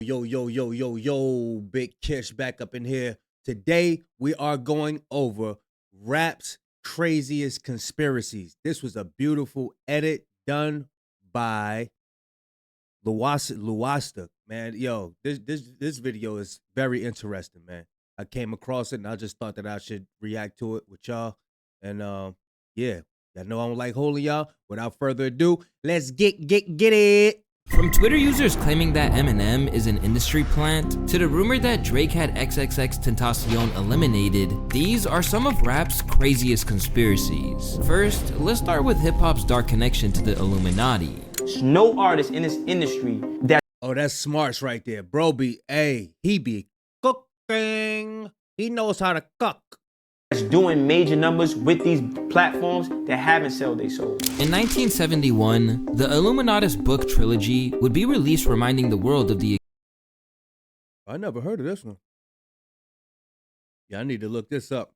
Yo, yo, yo, yo, yo, Big Kish back up in here. Today we are going over rap's craziest conspiracies. This was a beautiful edit done by Luwasta. Man, yo, this video is very interesting, man. I came across it and I just thought that I should react to it with y'all. And yeah, y'all know I don't like holding y'all. Without further ado, let's get it. From Twitter users claiming that Eminem is an industry plant, to the rumor that Drake had XXX Tentacion eliminated, these are some of rap's craziest conspiracies. First, let's start with hip-hop's dark connection to the Illuminati. There's no artist in this industry that Oh, that's smarts right there. Bro he be cooking. He knows how to cook. that's doing major numbers with these platforms that haven't sold their soul. In 1971, the Illuminati's book trilogy would be released, reminding the world of the I never heard of this one. Yeah, I need to look this up.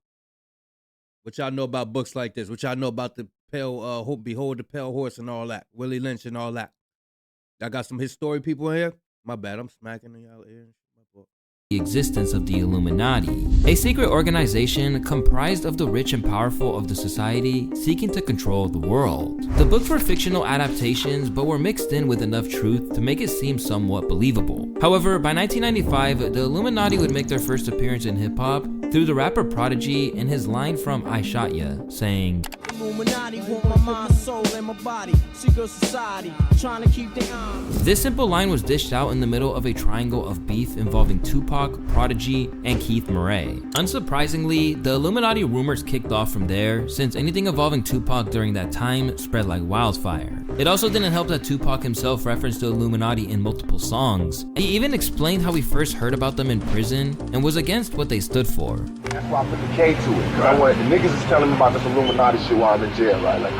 What y'all know about books like this? What y'all know about the pale, Behold the Pale Horse and all that? Willie Lynch and all that. I got some history people in here. My bad, I'm smacking in y'all ears. existence of the Illuminati, a secret organization comprised of the rich and powerful of the society seeking to control the world. The books were fictional adaptations, but were mixed in with enough truth to make it seem somewhat believable. However, by 1995, the Illuminati would make their first appearance in hip-hop through the rapper Prodigy in his line from I Shot Ya, saying, Illuminati want my mind, soul, and my body. Secret society, trying to keep their arms. This simple line was dished out in the middle of a triangle of beef involving Tupac, Prodigy, and Keith Murray. Unsurprisingly, the Illuminati rumors kicked off from there, since anything involving Tupac during that time spread like wildfire. It also didn't help that Tupac himself referenced the Illuminati in multiple songs. He even explained how he first heard about them in prison and was against what they stood for. That's why I put the K to it. Cause I wanted, the niggas is telling me about this Illuminati shit while I'm in jail, right? Like,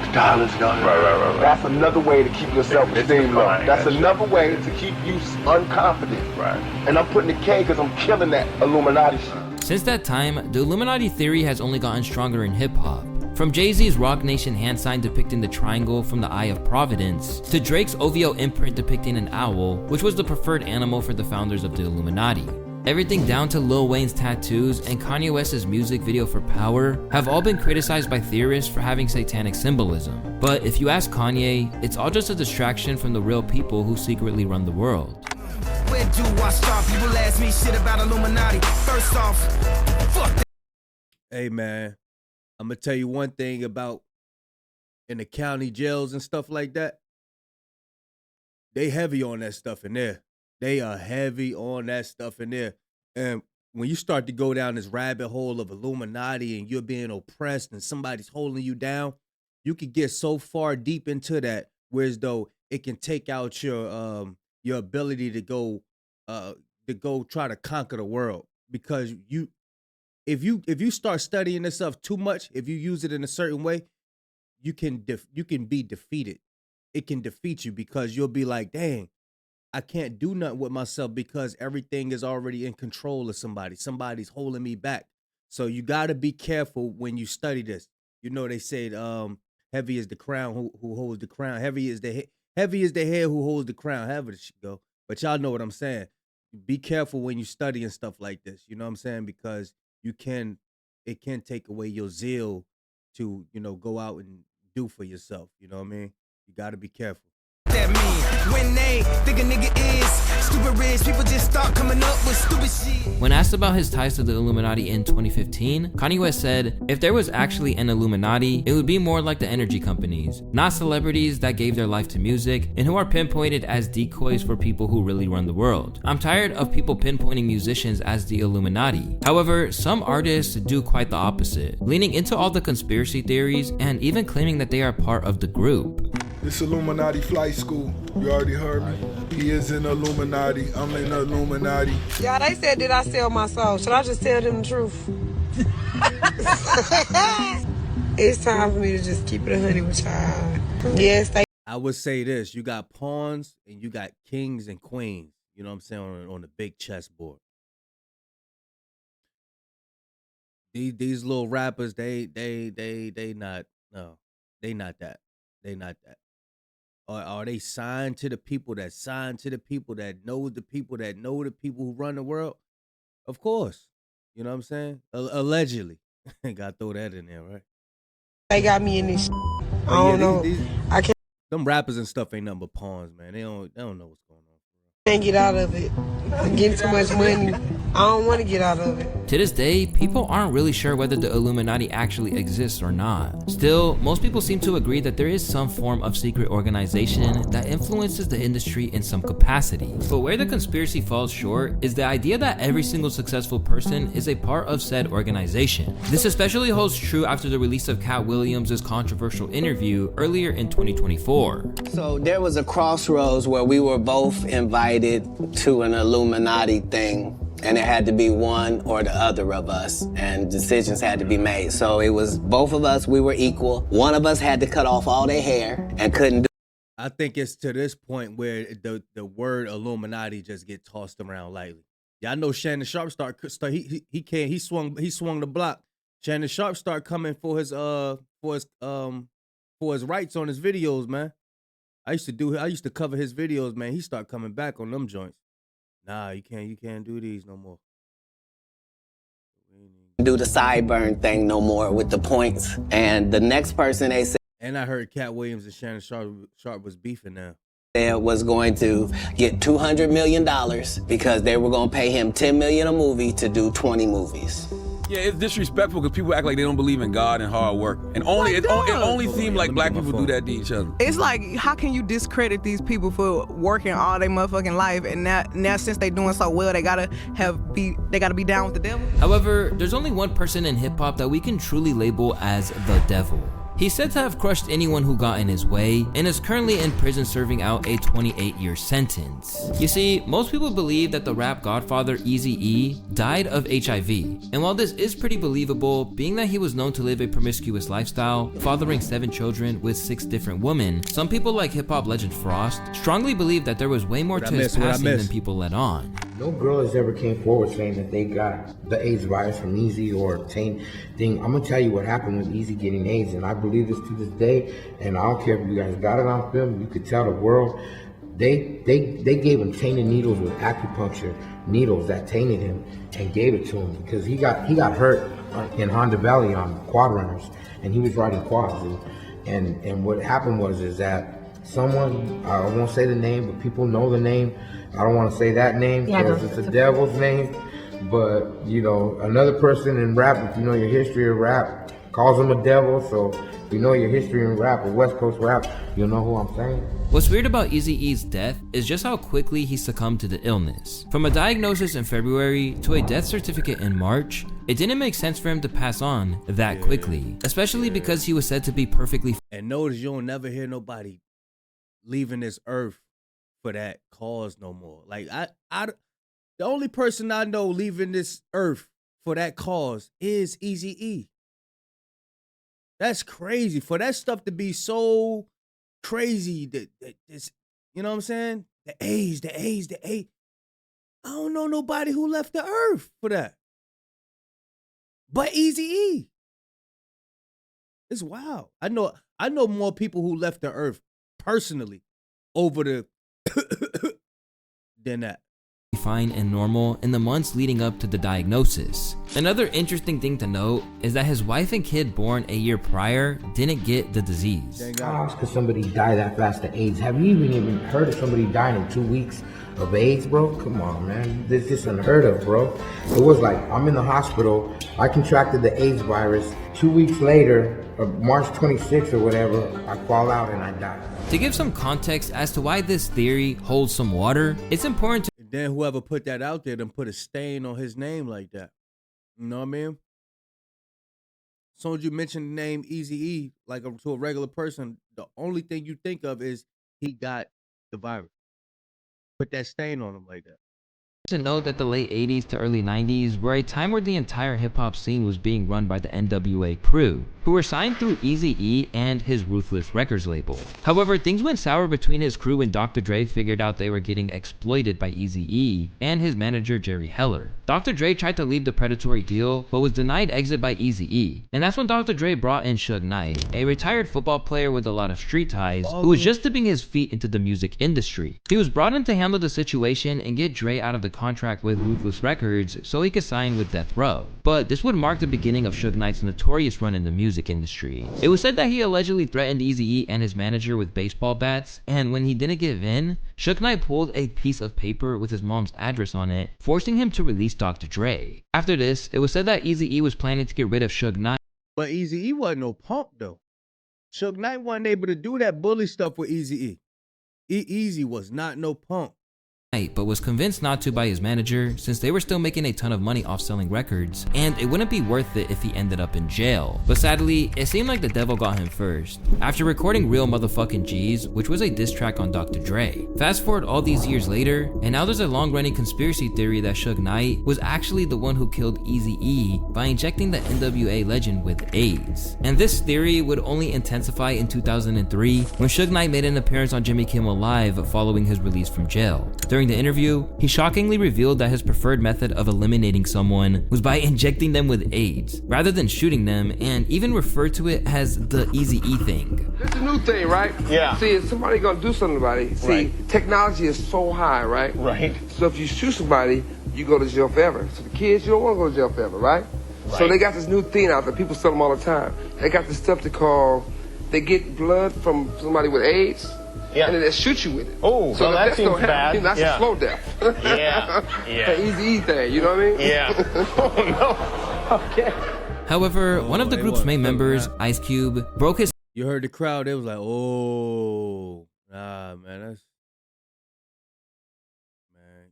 the dollars, right. That's another way to keep your self-esteem low. That's another way to keep you unconfident. Right. And I'm putting the K because I'm killing that Illuminati shit. Since that time, the Illuminati theory has only gotten stronger in hip-hop. From Jay-Z's Rock Nation hand sign depicting the triangle from the Eye of Providence, to Drake's OVO imprint depicting an owl, which was the preferred animal for the founders of the Illuminati. Everything down to Lil Wayne's tattoos and Kanye West's music video for Power have all been criticized by theorists for having satanic symbolism. But if you ask Kanye, it's all just a distraction from the real people who secretly run the world. Where do I start? People ask me shit about Illuminati. First off, fuck that. Hey man, I'm gonna tell you one thing about in the county jails and stuff like that. They heavy on that stuff in there. They are heavy on that stuff in there. And when you start to go down this rabbit hole of Illuminati and you're being oppressed and somebody's holding you down, you could get so far deep into that, whereas though it can take out your ability to go try to conquer the world. Because if you start studying this stuff too much, if you use it in a certain way, you can be defeated. It can defeat you because you'll be like, dang, I can't do nothing with myself because everything is already in control of somebody. Somebody's holding me back. So you got to be careful when you study this. You know, they said, heavy is the crown who holds the crown. Heavy is the head who holds the crown. However it should go. But y'all know what I'm saying. Be careful when you study and stuff like this. You know what I'm saying? Because it can take away your zeal to, go out and do for yourself. You know what I mean? You got to be careful. That mean when they think a nigga is stupid rich, people just start coming up with stupid shit. When asked about his ties to the Illuminati in 2015, Kanye West said, if there was actually an Illuminati, it would be more like the energy companies, not celebrities that gave their life to music and who are pinpointed as decoys for people who really run the world. I'm tired of people pinpointing musicians as the Illuminati. However, some artists do quite the opposite, leaning into all the conspiracy theories and even claiming that they are part of the group. This Illuminati flight school, you already heard me. He is in Illuminati, I'm in Illuminati. Yeah, they said, did I sell my soul? Should I just tell them the truth? It's time for me to just keep it 100 with y'all. Yes, I would say this. You got pawns and you got kings and queens. You know what I'm saying? On the big chessboard. These little rappers, they not that. They not that. Are they signed to the people that signed to the people that know the people that know the people who run the world? Of course. You know what I'm saying? Allegedly. Gotta throw that in there, right? They got me in this. I But yeah, don't know. I them rappers and stuff ain't nothing but pawns, man. They don't know what's going on. can't get out of it. I'm getting too much money. I don't want to get out of it. To this day, people aren't really sure whether the Illuminati actually exists or not. Still, most people seem to agree that there is some form of secret organization that influences the industry in some capacity. But where the conspiracy falls short is the idea that every single successful person is a part of said organization. This especially holds true after the release of Cat Williams' controversial interview earlier in 2024. So there was a crossroads where we were both invited to an Illuminati thing, and it had to be one or the other of us, and decisions had to be made. So it was both of us, we were equal. One of us had to cut off all their hair and couldn't do. I think it's to this point where the word Illuminati just get tossed around lightly. Y'all know Shannon Sharp he swung the block. Shannon Sharp start coming for his rights on his videos, man. I used to cover his videos, man. He start coming back on them joints. Nah, you can't do these no more. Do the sideburn thing no more with the points. And the next person they said. And I heard Cat Williams and Shannon Sharp was beefing now. Was going to get $200 million because they were going to pay him $10 million a movie to do 20 movies. Yeah, it's disrespectful because people act like they don't believe in God and hard work. And it only seems like black people do that to each other. It's like, how can you discredit these people for working all their motherfucking life, and now since they doing so well, they gotta be down with the devil? However, there's only one person in hip hop that we can truly label as the devil. He's said to have crushed anyone who got in his way and is currently in prison serving out a 28-year sentence. You see, most people believe that the rap godfather Eazy-E died of HIV. And while this is pretty believable, being that he was known to live a promiscuous lifestyle, fathering 7 children with 6 different women, some people like hip-hop legend Frost strongly believe that there was way more to his passing than people let on. No girl has ever came forward saying that they got the AIDS virus from Eazy or thing. I'm gonna tell you what happened with Eazy getting AIDS, and I believe this to this day. And I don't care if you guys got it on film. You could tell the world. They gave him tainted needles with acupuncture needles that tainted him and gave it to him because he got hurt in Honda Valley on quad runners, and he was riding quads. And what happened is that someone, I won't say the name, but people know the name. I don't want to say that name because it's the devil's name. But, you know, another person in rap, if you know your history of rap, calls him a devil. So if you know your history in rap or West Coast rap, you'll know who I'm saying. What's weird about Eazy-E's death is just how quickly he succumbed to the illness. From a diagnosis in February to a death certificate in March, it didn't make sense for him to pass on that quickly, especially because he was said to be perfectly. And notice you don't never hear nobody leaving this earth for that cause no more. Like the only person I know leaving this earth for that cause is Eazy-E. That's crazy. For that stuff to be so crazy, that it's, you know what I'm saying? The AIDS. I don't know nobody who left the earth for that. But Eazy-E. It's wild. I know more people who left the earth personally over the than that. Fine and normal in the months leading up to the diagnosis. Another interesting thing to note is that his wife and kid born a year prior didn't get the disease. How could somebody die that fast of AIDS? Have you even heard of somebody dying in 2 weeks of AIDS, bro? Come on, man. This is unheard of, bro. It was like, I'm in the hospital. I contracted the AIDS virus. 2 weeks later, March 26th or whatever, I fall out and I die. To give some context as to why this theory holds some water, it's important to. Then whoever put that out there then put a stain on his name like that. You know what I mean? As soon as you mention the name Eazy-E, like to a regular person, the only thing you think of is he got the virus. Put that stain on him like that. To note that the late 80s to early 90s were a time where the entire hip-hop scene was being run by the NWA crew, who were signed through Eazy-E and his Ruthless Records label. However, things went sour between his crew when Dr. Dre figured out they were getting exploited by Eazy-E and his manager Jerry Heller. Dr. Dre tried to leave the predatory deal, but was denied exit by Eazy-E. And that's when Dr. Dre brought in Shug Knight, a retired football player with a lot of street ties, who was just dipping his feet into the music industry. He was brought in to handle the situation and get Dre out of the contract with Ruthless Records so he could sign with Death Row. But this would mark the beginning of Shug Knight's notorious run in the music industry. It was said that he allegedly threatened Eazy-E and his manager with baseball bats, and when he didn't give in, Shug Knight pulled a piece of paper with his mom's address on it, forcing him to release Dr. Dre. After this, it was said that Eazy-E was planning to get rid of Shug Knight. But Eazy-E wasn't no punk though. Shug Knight wasn't able to do that bully stuff with Eazy-E. Eazy was not no punk. But was convinced not to by his manager since they were still making a ton of money off selling records, and it wouldn't be worth it if he ended up in jail. But sadly, it seemed like the devil got him first, after recording Real Motherfucking G's, which was a diss track on Dr. Dre. Fast forward all these years later, and now there's a long-running conspiracy theory that Shug Knight was actually the one who killed Eazy-E by injecting the NWA legend with AIDS. And this theory would only intensify in 2003 when Shug Knight made an appearance on Jimmy Kimmel Live following his release from jail. During the interview, he shockingly revealed that his preferred method of eliminating someone was by injecting them with AIDS, rather than shooting them, and even referred to it as the Eazy-E thing. It's a new thing, right? Yeah. See, if somebody gonna do something about it, see, technology is so high, right? Right. So if you shoot somebody, you go to jail forever. So the kids, you don't want to go to jail forever, right? So they got this new thing out there. People sell them all the time. They got this stuff they get blood from somebody with AIDS. Yeah. And then they shoot you with it. Oh, so that seems bad. That's a slow death. Yeah. An Eazy-E thing, you know what I mean? Yeah. Oh, no. Okay. However, one of the group's main members, Ice Cube, broke his... You heard the crowd, it was like, oh, nah, man, man,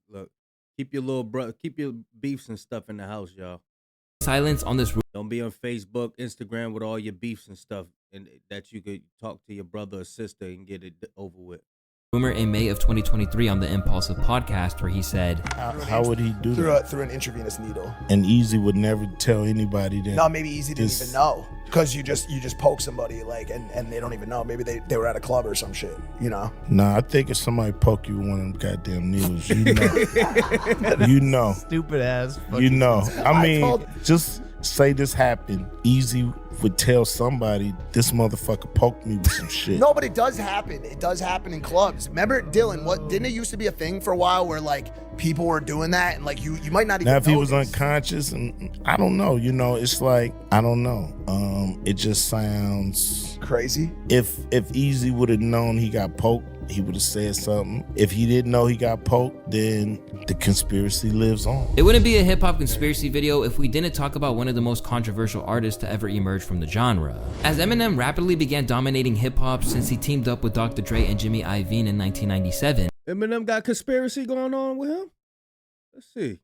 look, keep your beefs and stuff in the house, y'all. Silence on this... Don't be on Facebook, Instagram with all your beefs and stuff, and that you could talk to your brother or sister and get it over with. Rumor in May of 2023 on the Impulsive podcast where he said, how would he do that? Through an intravenous needle. And Eazy would never tell anybody that. No, maybe Eazy didn't even know. Because you just poke somebody like and they don't even know. Maybe they were at a club or some shit, you know? Nah, I think if somebody poke you with one of them goddamn needles, you know. You know. Stupid ass. You know. I mean, just say this happened. Eazy would tell somebody, this motherfucker poked me with some shit. No, but it does happen. It does happen in clubs. Remember, Dylan, didn't it used to be a thing for a while where like people were doing that and like you might not even know. Now if he was this. unconscious, and I don't know, you know, it's like, I don't know. It just sounds crazy. If Eazy would have known he got poked, he would have said something. If he didn't know he got poked, then the conspiracy lives on. It wouldn't be a hip-hop conspiracy video if we didn't talk about one of the most controversial artists to ever emerge from the genre. As Eminem rapidly began dominating hip-hop since he teamed up with Dr. Dre and Jimmy Iovine in 1997. Eminem got conspiracy going on with him? Let's see.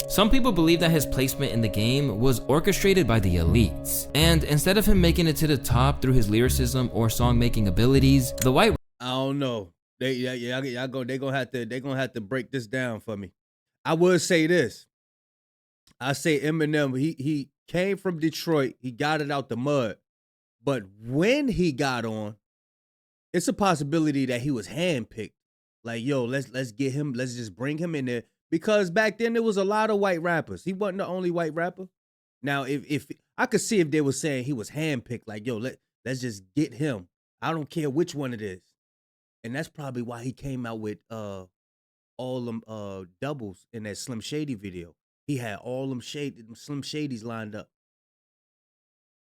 Some people believe that his placement in the game was orchestrated by the elites. And instead of him making it to the top through his lyricism or song-making abilities, the white... I don't know. They're gonna have to break this down for me. I would say this. I say Eminem, he came from Detroit, he got it out the mud. But when he got on, it's a possibility that he was handpicked. Like, yo, let's get him, let's just bring him in there. Because back then there was a lot of white rappers. He wasn't the only white rapper. Now, if I could see if they were saying he was handpicked, like, yo, let's just get him. I don't care which one it is. And that's probably why he came out with all them doubles in that Slim Shady video. He had all them Slim Shadys lined up,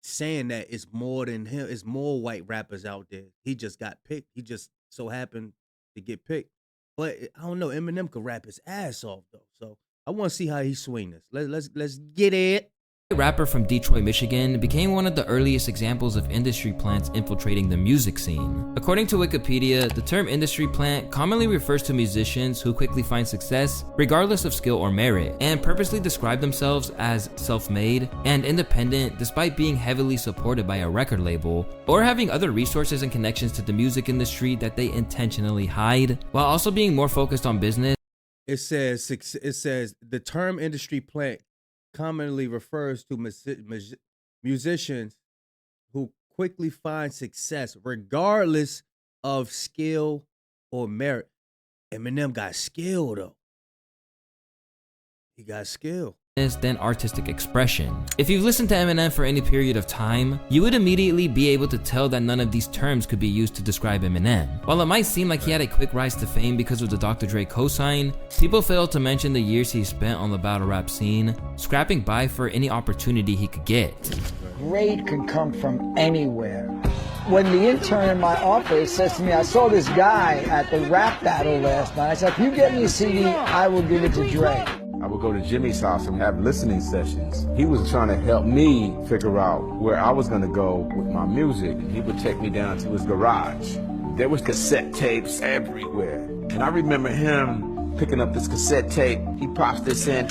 saying that it's more than him. It's more white rappers out there. He just got picked. He just so happened to get picked. But I don't know. Eminem could rap his ass off though. So I want to see how he swing this. Let's get it. Rapper from Detroit, Michigan became one of the earliest examples of industry plants infiltrating the music scene. According to Wikipedia, the term industry plant commonly refers to musicians who quickly find success regardless of skill or merit, and purposely describe themselves as self-made and independent despite being heavily supported by a record label or having other resources and connections to the music industry that they intentionally hide, while also being more focused on business. It says the term industry plant commonly refers to musicians who quickly find success regardless of skill or merit. Eminem got skill though. He got skill. Than artistic expression. If you've listened to Eminem for any period of time, you would immediately be able to tell that none of these terms could be used to describe Eminem. While it might seem like he had a quick rise to fame because of the Dr. Dre cosign, people fail to mention the years he spent on the battle rap scene, scrapping by for any opportunity he could get. Grade can come from anywhere. When the intern in my office says to me, I saw this guy at the rap battle last night. I said, if you get me a CD, I will give it to Dre. I would go to Jimmy's house and have listening sessions. He was trying to help me figure out where I was gonna go with my music. He would take me down to his garage. There was cassette tapes everywhere. And I remember him picking up this cassette tape. He pops this in.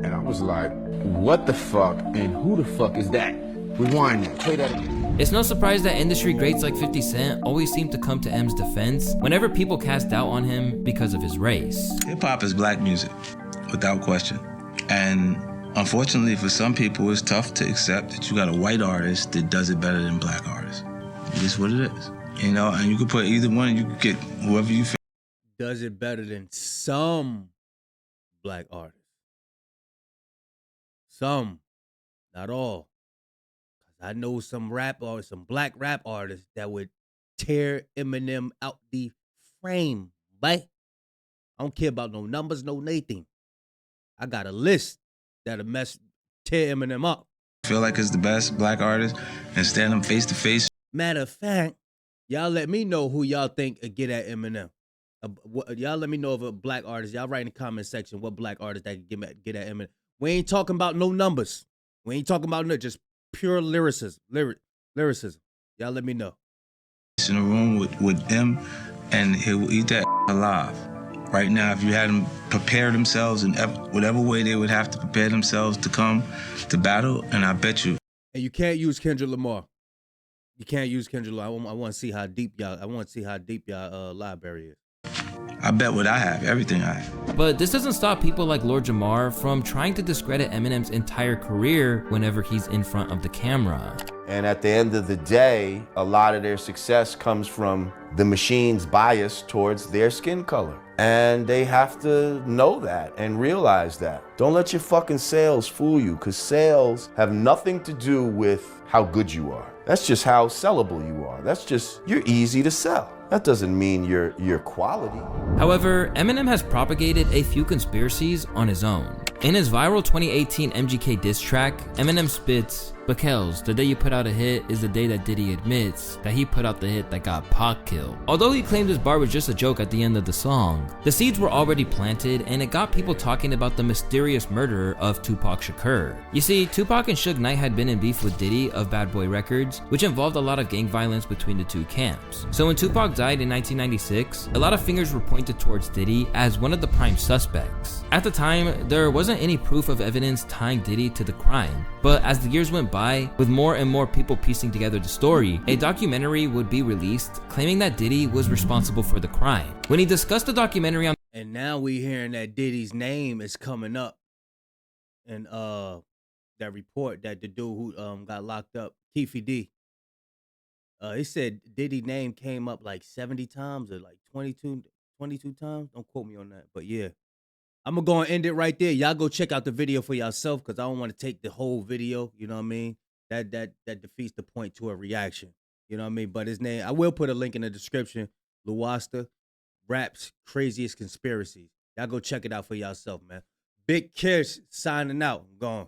And I was like, what the fuck and who the fuck is that? Rewind that, play that again. It's no surprise that industry greats like 50 Cent always seem to come to M's defense whenever people cast doubt on him because of his race. Hip-hop is black music, without question. And unfortunately for some people, it's tough to accept that you got a white artist that does it better than black artists. It is what it is. You know, and you could put either one, you could get whoever you feel. Does it better than some black artists. Some, not all. I know some rap artists, some black rap artists that would tear Eminem out the frame, right? I don't care about no numbers, no nothing. I got a list that'll tear Eminem up. Feel like it's the best black artist and stand them face to face. Matter of fact, y'all let me know who y'all think could get at Eminem. Y'all let me know of a black artist. Y'all write in the comment section what black artist that can get at Eminem. We ain't talking about no numbers. We ain't talking about no, just pure lyricism. Y'all let me know. In a room with him, and he will eat that alive. Right now, if you had them prepare themselves in whatever way they would have to prepare themselves to come to battle, and I bet you. And you can't use Kendrick Lamar. You can't use Kendrick Lamar. I want to see how deep y'all library is. I bet what I have, everything I have. But this doesn't stop people like Lord Jamar from trying to discredit Eminem's entire career whenever he's in front of the camera. And at the end of the day, a lot of their success comes from the machine's bias towards their skin color. And they have to know that and realize that. Don't let your fucking sales fool you, because sales have nothing to do with how good you are. That's just how sellable you are. That's just, you're easy to sell. That doesn't mean you're quality. However, Eminem has propagated a few conspiracies on his own. In his viral 2018 MGK diss track, Eminem spits, "Because the day you put out a hit is the day that Diddy admits that he put out the hit that got Pac killed." Although he claimed his bar was just a joke at the end of the song, the seeds were already planted and it got people talking about the mysterious murderer of Tupac Shakur. You see, Tupac and Shug Knight had been in beef with Diddy of Bad Boy Records, which involved a lot of gang violence between the two camps. So when Tupac died in 1996, a lot of fingers were pointed towards Diddy as one of the prime suspects. At the time, there wasn't any proof of evidence tying Diddy to the crime, but as the years went by, with more and more people piecing together the story, a documentary would be released claiming that Diddy was responsible for the crime. When he discussed the documentary on And now we hearing that Diddy's name is coming up in that report that the dude who got locked up, Keefy D. He said Diddy's name came up like 70 times or like 22 times. Don't quote me on that, but yeah. I'm gonna go and end it right there. Y'all go check out the video for yourself because I don't want to take the whole video. You know what I mean? That defeats the point to a reaction. You know what I mean? But his name, I will put a link in the description. Luwasta, Rap's Craziest Conspiracies. Y'all go check it out for yourself, man. Big Kish signing out. I'm gone.